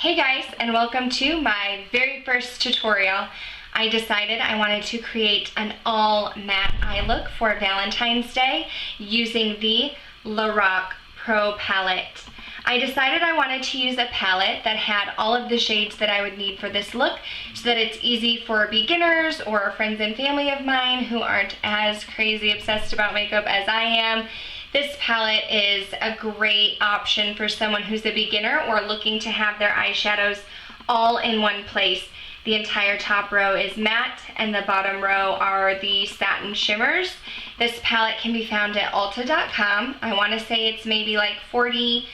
Hey guys, and welcome to my very first tutorial. I decided I wanted to create an all matte eye look for Valentine's Day using the Lorac Pro palette. I decided I wanted to use a palette that had all of the shades that I would need for this look so that it's easy for beginners or friends and family of mine who aren't as crazy obsessed about makeup as I am. This palette is a great option for someone who's a beginner or looking to have their eyeshadows all in one place. The entire top row is matte and the bottom row are the satin shimmers. This palette can be found at Ulta.com. I want to say it's maybe like $42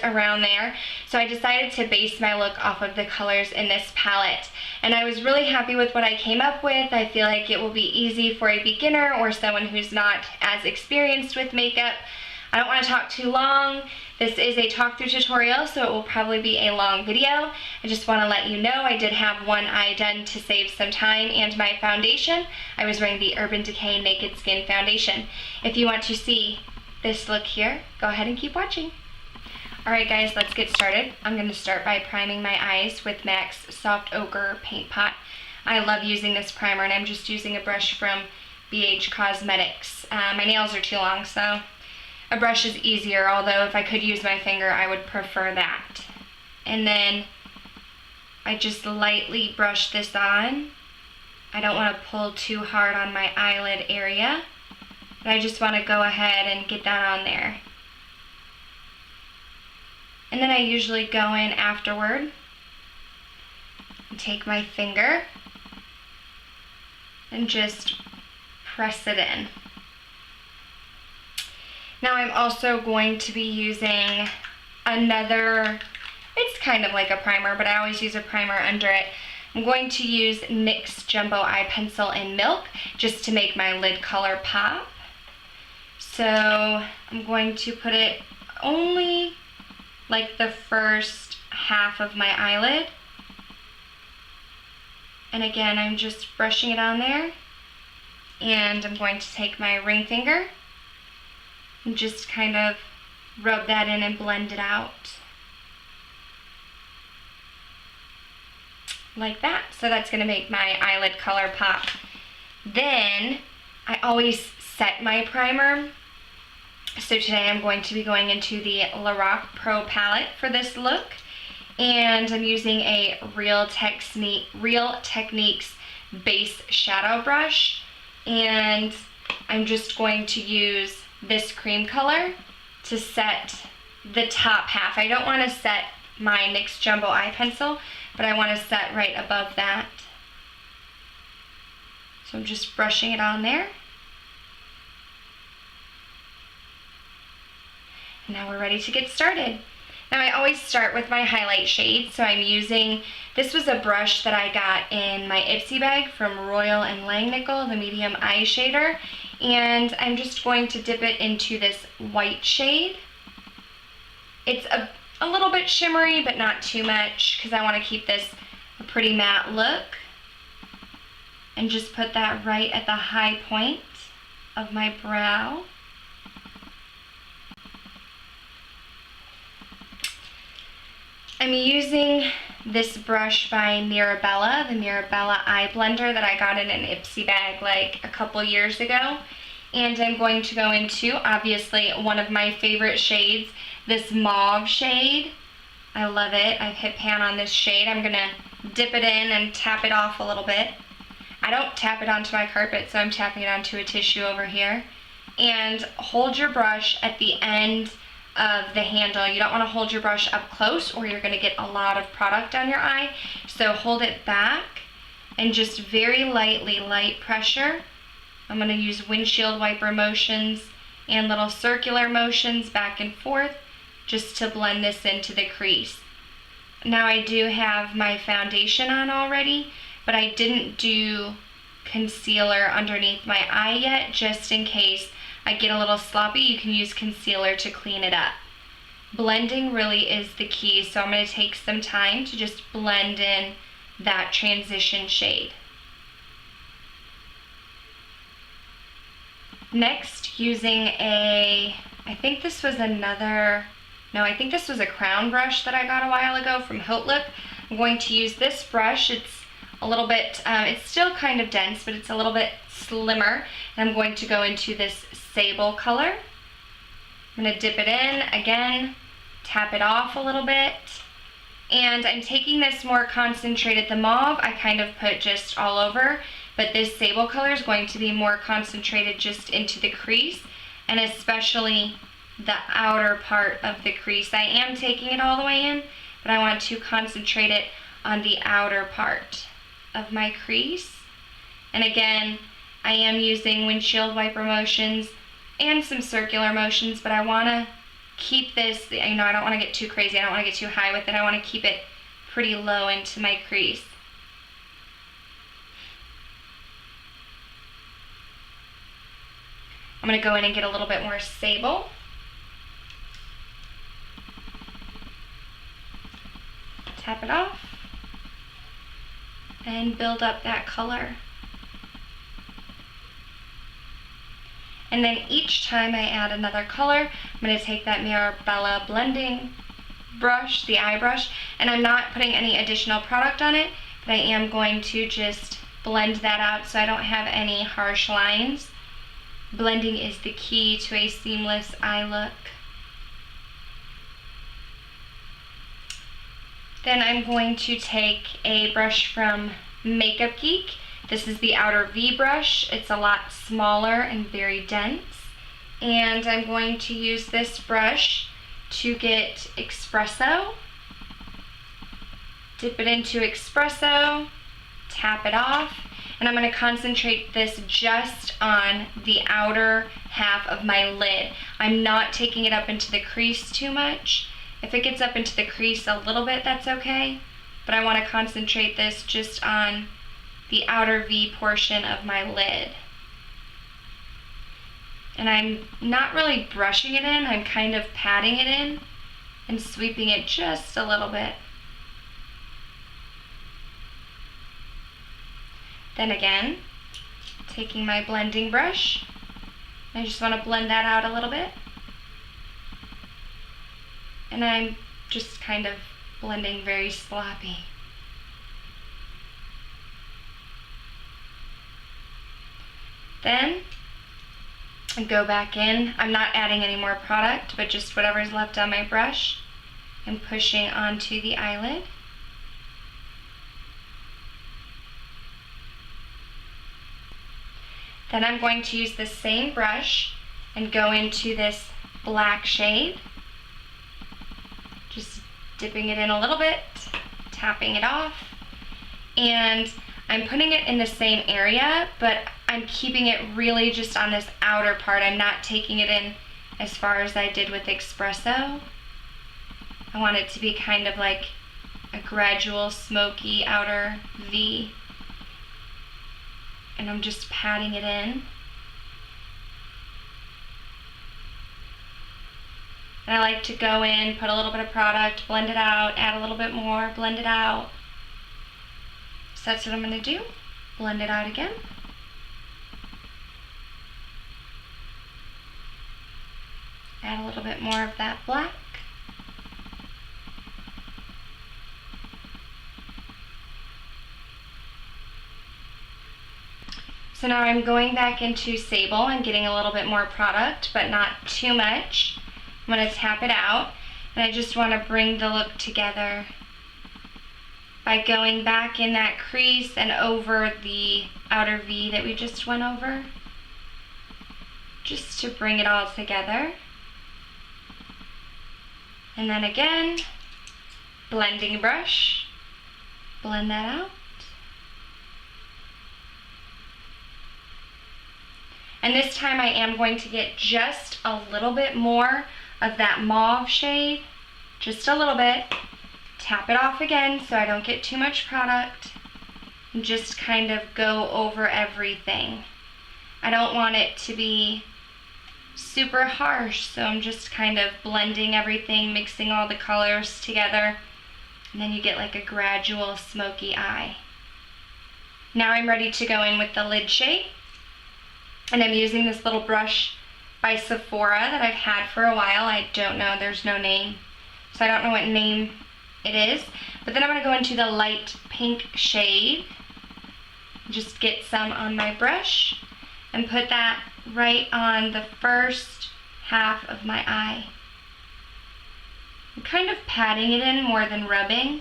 around there. So I decided to base my look off of the colors in this palette. And I was really happy with what I came up with. I feel like it will be easy for a beginner or someone who's not as experienced with makeup. I don't want to talk too long. This is a talk through tutorial, so it will probably be a long video. I just want to let you know I did have one eye done to save some time, and my foundation, I was wearing the Urban Decay Naked Skin Foundation. If you want to see this look here, go ahead and keep watching. Alright guys, let's get started. I'm going to start by priming my eyes with MAC's Soft Ochre Paint Pot. I love using this primer, and I'm just using a brush from BH Cosmetics. My nails are too long, so a brush is easier, although if I could use my finger, I would prefer that. And then I just lightly brush this on. I don't want to pull too hard on my eyelid area, but I just want to go ahead and get that on there. And then I usually go in afterward and take my finger and just press it in. Now I'm also going to be using another, it's kind of like a primer, but I always use a primer under it. I'm going to use NYX Jumbo Eye Pencil in Milk just to make my lid color pop. So I'm going to put it only like the first half of my eyelid. And again, I'm just brushing it on there. And I'm going to take my ring finger and just kind of rub that in and blend it out. Like that. So that's going to make my eyelid color pop. Then I always set my primer. So today I'm going to be going into the Lorac Pro palette for this look. And I'm using a Real Techniques base shadow brush. And I'm just going to use this cream color to set the top half. I don't want to set my NYX Jumbo Eye Pencil, but I want to set right above that. So I'm just brushing it on there. Now we're ready to get started. Now I always start with my highlight shade, so I'm using, this was a brush that I got in my Ipsy bag from Royal and Langnickel, the medium eye shader, and I'm just going to dip it into this white shade. It's a little bit shimmery, but not too much, because I want to keep this a pretty matte look, and just put that right at the high point of my brow. I'm using this brush by Mirabella, the Mirabella Eye Blender that I got in an Ipsy bag like a couple years ago. And I'm going to go into, obviously, one of my favorite shades, this mauve shade. I love it. I've hit pan on this shade. I'm going to dip it in and tap it off a little bit. I don't tap it onto my carpet, so I'm tapping it onto a tissue over here. And hold your brush at the end of the handle. You don't want to hold your brush up close or you're going to get a lot of product on your eye. So hold it back and just very lightly, light pressure. I'm going to use windshield wiper motions and little circular motions back and forth just to blend this into the crease. Now I do have my foundation on already, but I didn't do concealer underneath my eye yet, just in case I get a little sloppy. You can use concealer to clean it up. Blending really is the key, so I'm going to take some time to just blend in that transition shade. Next, using I think this was another No, I think this was a crown brush that I got a while ago from Ulta. I'm going to use this brush. It's a little bit, it's still kind of dense, but it's a little bit slimmer. And I'm going to go into this sable color. I'm going to dip it in again, tap it off a little bit. And I'm taking this more concentrated. The mauve I kind of put just all over, but this sable color is going to be more concentrated just into the crease, and especially the outer part of the crease. I am taking it all the way in, but I want to concentrate it on the outer part of my crease. And again, I am using windshield wiper motions and some circular motions, but I want to keep this, I don't want to get too crazy. I don't want to get too high with it. I want to keep it pretty low into my crease. I'm going to go in and get a little bit more sable. Tap it off and build up that color. And then each time I add another color, I'm going to take that Mirabella blending brush, the eye brush, and I'm not putting any additional product on it, but I am going to just blend that out so I don't have any harsh lines. Blending is the key to a seamless eye look. Then I'm going to take a brush from Makeup Geek. This is the Outer V brush. It's a lot smaller and very dense. And I'm going to use this brush to get espresso. Dip it into espresso, tap it off, and I'm going to concentrate this just on the outer half of my lid. I'm not taking it up into the crease too much. If it gets up into the crease a little bit, that's okay, but I want to concentrate this just on the outer V portion of my lid. And I'm not really brushing it in, I'm kind of patting it in and sweeping it just a little bit. Then again, taking my blending brush, I just want to blend that out a little bit. And I'm just kind of blending very sloppy. Then I go back in. I'm not adding any more product, but just whatever's left on my brush and pushing onto the eyelid. Then I'm going to use the same brush and go into this black shade. Just dipping it in a little bit, tapping it off, and I'm putting it in the same area, but I'm keeping it really just on this outer part. I'm not taking it in as far as I did with espresso. I want it to be kind of like a gradual smoky outer V. And I'm just patting it in. And I like to go in, put a little bit of product, blend it out, add a little bit more, blend it out. So that's what I'm going to do. Blend it out again. Add a little bit more of that black. So now I'm going back into Sable and getting a little bit more product, but not too much. I'm going to tap it out, and I just want to bring the look together by going back in that crease and over the outer V that we just went over, just to bring it all together. And then again, blending brush, blend that out. And this time I am going to get just a little bit more of that mauve shade, just a little bit. Tap it off again so I don't get too much product, and just kind of go over everything. I don't want it to be super harsh, so I'm just kind of blending everything, mixing all the colors together, and then you get like a gradual smoky eye. Now I'm ready to go in with the lid shade, and I'm using this little brush by Sephora that I've had for a while. I don't know, there's no name, so I don't know what name it is. But then I'm going to go into the light pink shade. Just get some on my brush and put that right on the first half of my eye. I'm kind of patting it in more than rubbing.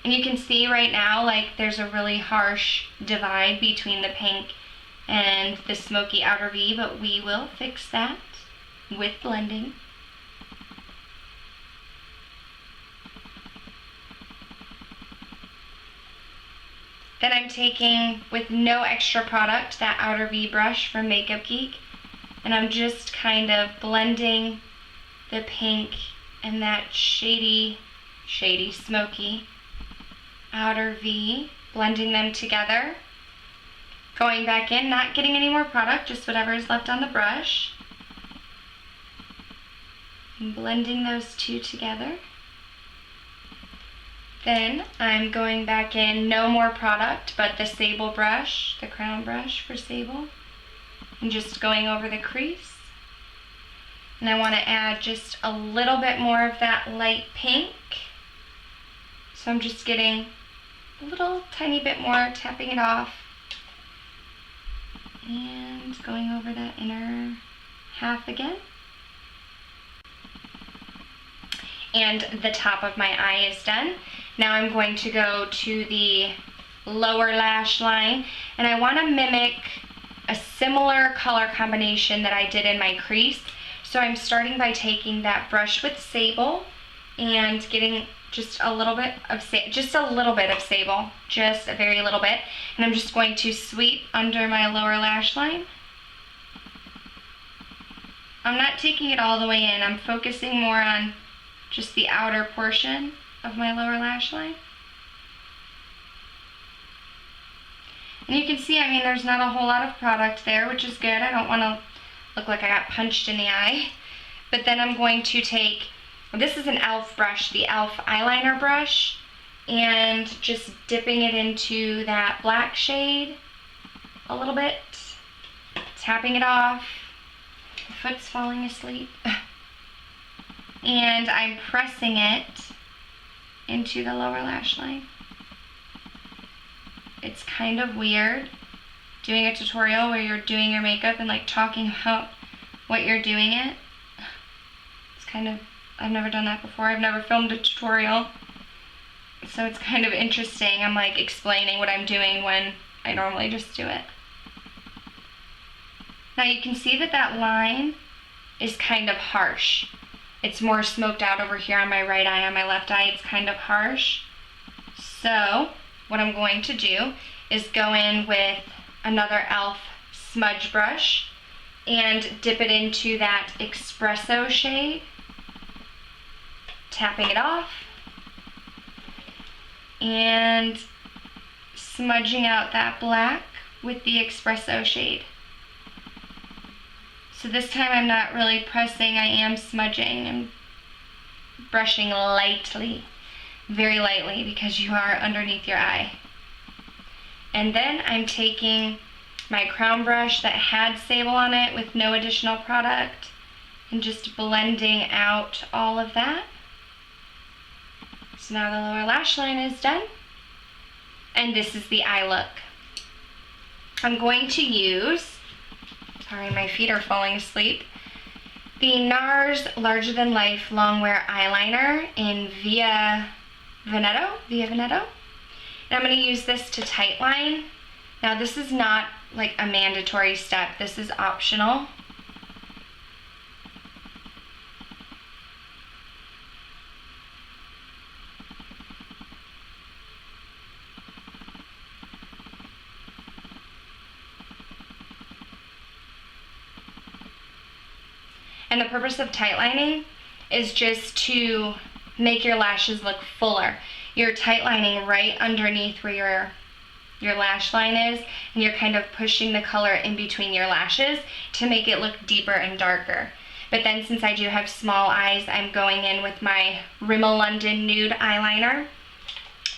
And you can see right now, like, there's a really harsh divide between the pink and the smoky outer V, but we will fix that with blending. Then I'm taking, with no extra product, that outer V brush from Makeup Geek, and I'm just kind of blending the pink and that shady, smoky outer V, blending them together. Going back in, not getting any more product, just whatever is left on the brush. And blending those two together. Then I'm going back in, no more product, but the Sable brush, the crown brush for Sable. And just going over the crease. And I want to add just a little bit more of that light pink. So I'm just getting a little tiny bit more, tapping it off. And going over that inner half again. And the top of my eye is done. Now I'm going to go to the lower lash line, and I want to mimic a similar color combination that I did in my crease. So I'm starting by taking that brush with Sable and getting just a little bit of Sable, just a very little bit, and I'm just going to sweep under my lower lash line. I'm not taking it all the way in, I'm focusing more on just the outer portion of my lower lash line. And you can see, I mean, there's not a whole lot of product there, which is good. I don't want to look like I got punched in the eye. But then I'm going to take, this is an e.l.f. brush, the e.l.f. eyeliner brush, and just dipping it into that black shade a little bit, tapping it off. My foot's falling asleep. And I'm pressing it into the lower lash line. It's kind of weird doing a tutorial where you're doing your makeup and like talking about what you're doing it. It's kind of, I've never done that before. I've never filmed a tutorial. So it's kind of interesting. I'm like explaining what I'm doing when I normally just do it. Now you can see that that line is kind of harsh. It's more smoked out over here on my right eye. On my left eye, it's kind of harsh. So what I'm going to do is go in with another e.l.f. smudge brush and dip it into that espresso shade, tapping it off and smudging out that black with the espresso shade. So this time I'm not really pressing, I am smudging and brushing lightly, very lightly, because you are underneath your eye. And then I'm taking my crown brush that had Sable on it with no additional product and just blending out all of that. So now the lower lash line is done. And this is the eye look. I'm going to use, sorry, my feet are falling asleep, the NARS Larger Than Life Longwear Eyeliner in Via Veneto. And I'm going to use this to tightline. Now this is not like a mandatory step, this is optional. And the purpose of tightlining is just to make your lashes look fuller. You're tightlining right underneath where your lash line is, and you're kind of pushing the color in between your lashes to make it look deeper and darker. But then since I do have small eyes, I'm going in with my Rimmel London Nude Eyeliner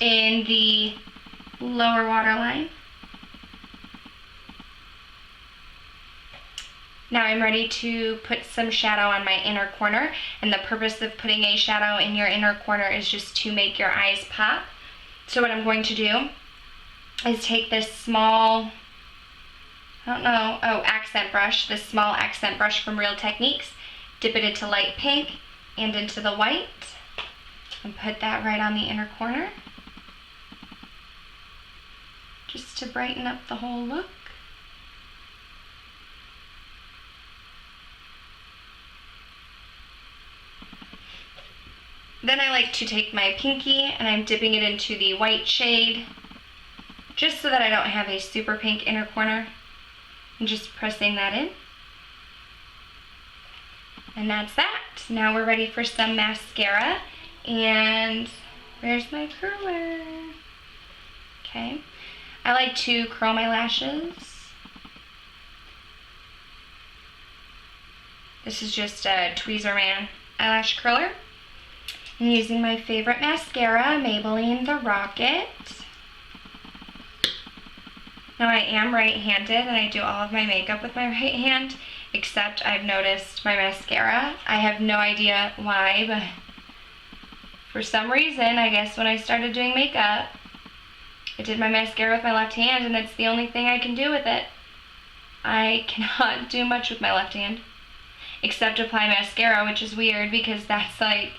in the lower waterline. Now I'm ready to put some shadow on my inner corner, and the purpose of putting a shadow in your inner corner is just to make your eyes pop. So what I'm going to do is take this small, accent brush, this small accent brush from Real Techniques, dip it into light pink and into the white, and put that right on the inner corner, just to brighten up the whole look. Then I like to take my pinky and I'm dipping it into the white shade, just so that I don't have a super pink inner corner, and just pressing that in. And that's that. Now we're ready for some mascara, and where's my curler? Okay. I like to curl my lashes. This is just a Tweezerman eyelash curler. I'm using my favorite mascara, Maybelline The Rocket. Now I am right-handed and I do all of my makeup with my right hand, except I've noticed my mascara. I have no idea why, but for some reason, I guess when I started doing makeup, I did my mascara with my left hand, and it's the only thing I can do with it. I cannot do much with my left hand, except apply mascara, which is weird because that's like,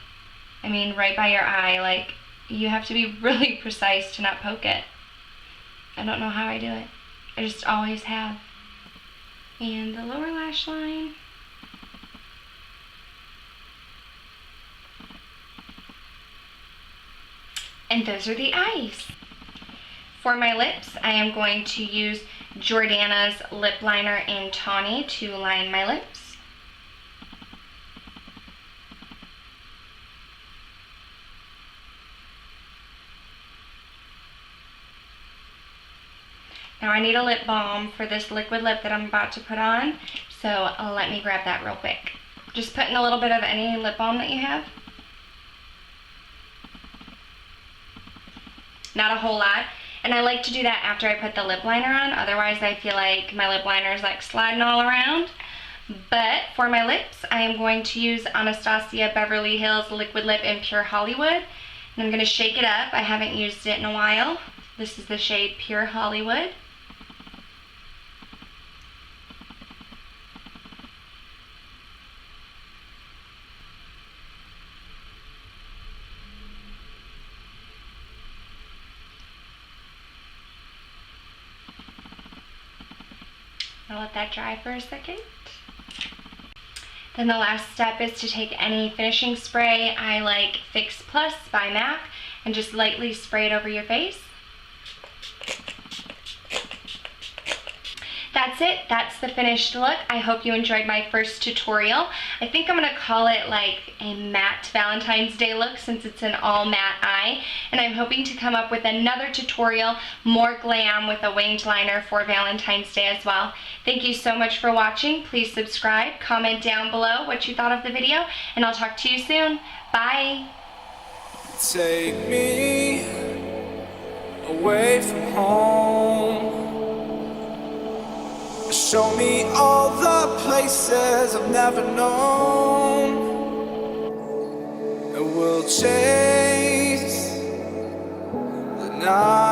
right by your eye. Like, you have to be really precise to not poke it. I don't know how I do it. I just always have. And the lower lash line. And those are the eyes. For my lips, I am going to use Jordana's lip liner in Tawny to line my lips. Now I need a lip balm for this liquid lip that I'm about to put on, so let me grab that real quick. Just put in a little bit of any lip balm that you have. Not a whole lot. And I like to do that after I put the lip liner on, otherwise I feel like my lip liner is like sliding all around. But for my lips, I am going to use Anastasia Beverly Hills Liquid Lip in Pure Hollywood. And I'm going to shake it up. I haven't used it in a while. This is the shade Pure Hollywood. I'll let that dry for a second. Then the last step is to take any finishing spray. I like Fix Plus by MAC and just lightly spray it over your face. That's it. That's the finished look. I hope you enjoyed my first tutorial. I think I'm going to call it like a matte Valentine's Day look since it's an all matte eye. And I'm hoping to come up with another tutorial, more glam with a winged liner for Valentine's Day as well. Thank you so much for watching. Please subscribe, comment down below what you thought of the video, and I'll talk to you soon. Bye. Take me away from home. Show me all the places I've never known, and we'll chase the night.